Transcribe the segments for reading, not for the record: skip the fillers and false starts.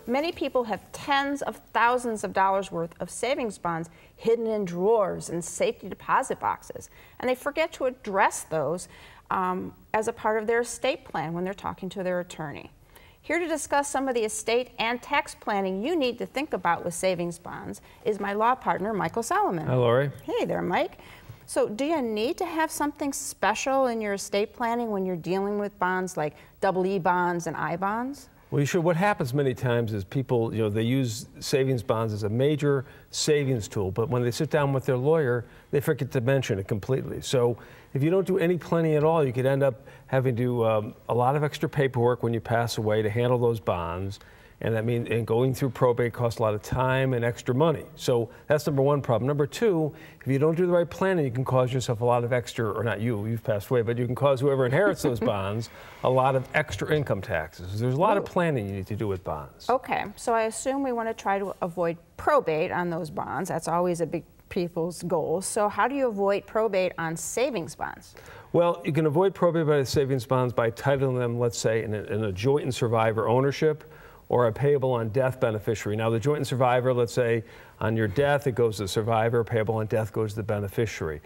Many people have tens of thousands of dollars worth of savings bonds hidden in drawers and safety deposit boxes, and they forget to address those as a part of their estate plan when they're talking to their attorney. Here to discuss some of the estate and tax planning you need to think about with savings bonds is my law partner, Michael Solomon. Hi, Lori. Hey there, Mike. So do you need to have something special in your estate planning when you're dealing with bonds like EE bonds and I bonds? Well, you should. What happens many times is people, they use savings bonds as a major savings tool, but when they sit down with their lawyer, they forget to mention it completely. So if you don't do any planning at all, you could end up having to do a lot of extra paperwork when you pass away to handle those bonds. And that means going through probate costs a lot of time and extra money. So that's number one problem. Number two, if you don't do the right planning, you can cause yourself a lot of extra, or not you've passed away, but you can cause whoever inherits those bonds a lot of extra income taxes. There's a lot of planning you need to do with bonds. Okay, so I assume we want to try to avoid probate on those bonds. That's always a big people's goal. So how do you avoid probate on savings bonds? Well, you can avoid probate by savings bonds by titling them, let's say, in a joint and survivor ownership, or a payable on death beneficiary. Now, the joint and survivor, let's say on your death, it goes to the survivor, payable on death goes to the beneficiary.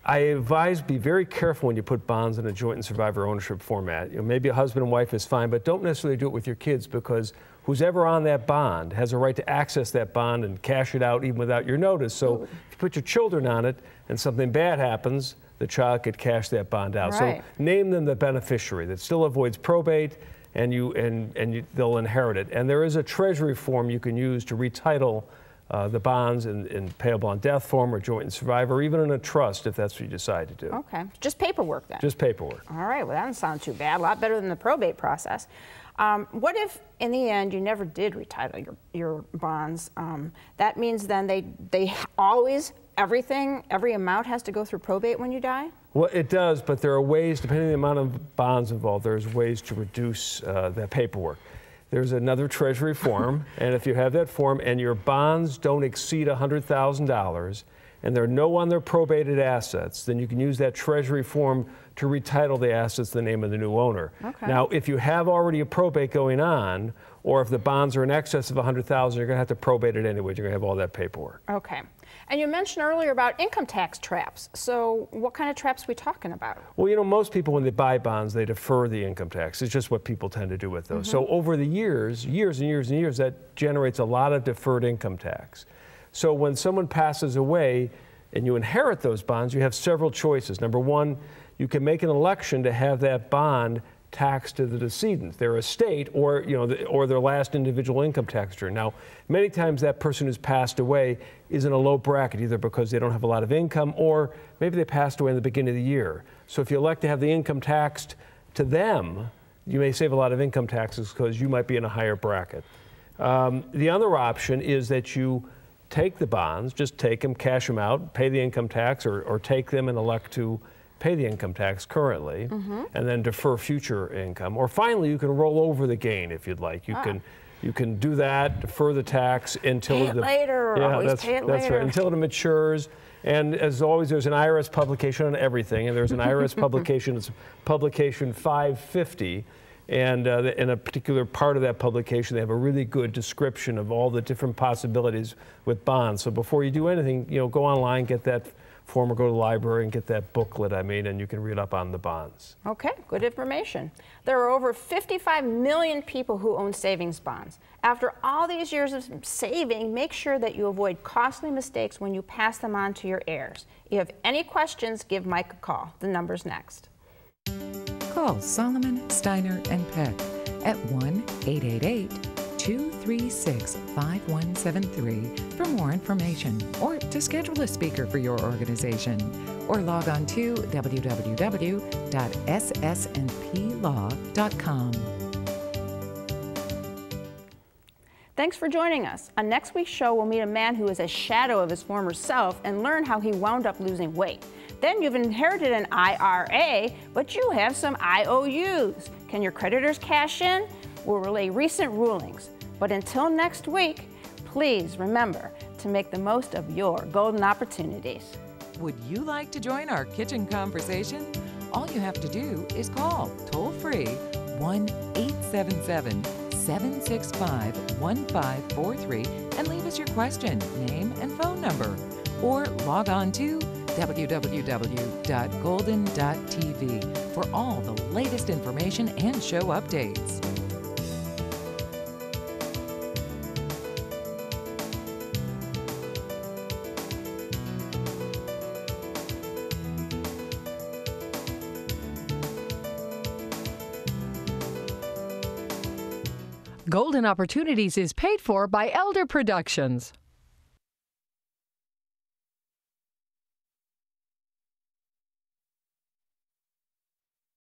I advise be very careful when you put bonds in a joint and survivor ownership format. Maybe a husband and wife is fine, but don't necessarily do it with your kids, because who's ever on that bond has a right to access that bond and cash it out even without your notice. So if you put your children on it and something bad happens, the child could cash that bond out. Right. So name them the beneficiary. That still avoids probate, and they'll inherit it. And there is a treasury form you can use to retitle the bonds in payable on death form or joint and survivor, or even in a trust if that's what you decide to do. Okay, just paperwork then. Just paperwork. All right, well that doesn't sound too bad, a lot better than the probate process. What if in the end you never did retitle your bonds? That means then they always, every amount has to go through probate when you die? Well, it does, but there are ways, depending on the amount of bonds involved, there's ways to reduce that paperwork. There's another treasury form, and if you have that form and your bonds don't exceed $100,000 and there are no other probated assets, then you can use that treasury form to retitle the assets in the name of the new owner. Okay. Now, if you have already a probate going on, or if the bonds are in excess of $100,000, you're going to have to probate it anyway. You're going to have all that paperwork. Okay. And you mentioned earlier about income tax traps. So what kind of traps are we talking about? Well, most people when they buy bonds, they defer the income tax. It's just what people tend to do with those. So over the years and years and years, that generates a lot of deferred income tax. So when someone passes away and you inherit those bonds, you have several choices. Number one, you can make an election to have that bond taxed to the decedent, their estate, or or their last individual income tax return. Now, many times that person who's passed away is in a low bracket, either because they don't have a lot of income, or maybe they passed away in the beginning of the year. So if you elect to have the income taxed to them, you may save a lot of income taxes because you might be in a higher bracket. The other option is that you take the bonds, just take them, cash them out, pay the income tax, or take them and elect to pay the income tax currently, and then defer future income. Or finally, you can roll over the gain if you'd like. You can do that, defer the tax until pay it later, or always pay it later. That's right, until it matures. And as always, there's an IRS publication on everything, and there's an IRS publication. It's publication 550. And in a particular part of that publication, they have a really good description of all the different possibilities with bonds. So before you do anything, go online, get that form, or go to the library and get that booklet, and you can read up on the bonds. Okay, good information. There are over 55 million people who own savings bonds. After all these years of saving, make sure that you avoid costly mistakes when you pass them on to your heirs. If you have any questions, give Mike a call. The number's next. Call Solomon, Steiner, and Peck at 1-888-236-5173 for more information, or to schedule a speaker for your organization, or log on to www.ssnplaw.com. Thanks for joining us. On next week's show, we'll meet a man who is a shadow of his former self and learn how he wound up losing weight. Then you've inherited an IRA, but you have some IOUs. Can your creditors cash in? We'll relay recent rulings. But until next week, please remember to make the most of your golden opportunities. Would you like to join our kitchen conversation? All you have to do is call toll-free 1-877-7 877-765-1543 and leave us your question, name, and phone number. Or log on to www.golden.tv for all the latest information and show updates. Golden Opportunities is paid for by Elder Productions.